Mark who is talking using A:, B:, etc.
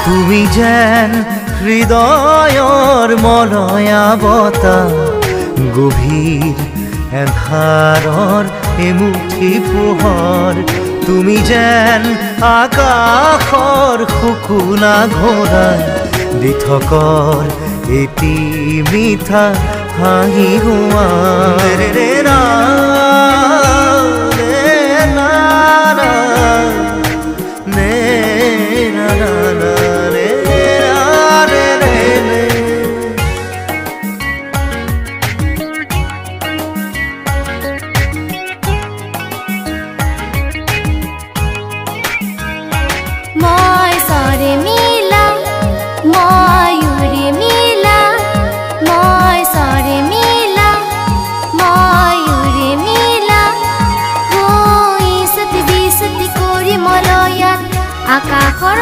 A: তুমি যেন হৃদয়ৰ মলয়া বতাহ গভীৰ এন্ধাৰৰ এমুঠি পোহৰ তুমি যেন আকাশৰ শুকুনা ঘোঁৰাই দি থকৰ এটি মিঠা হাঁহি
B: আকাশৰ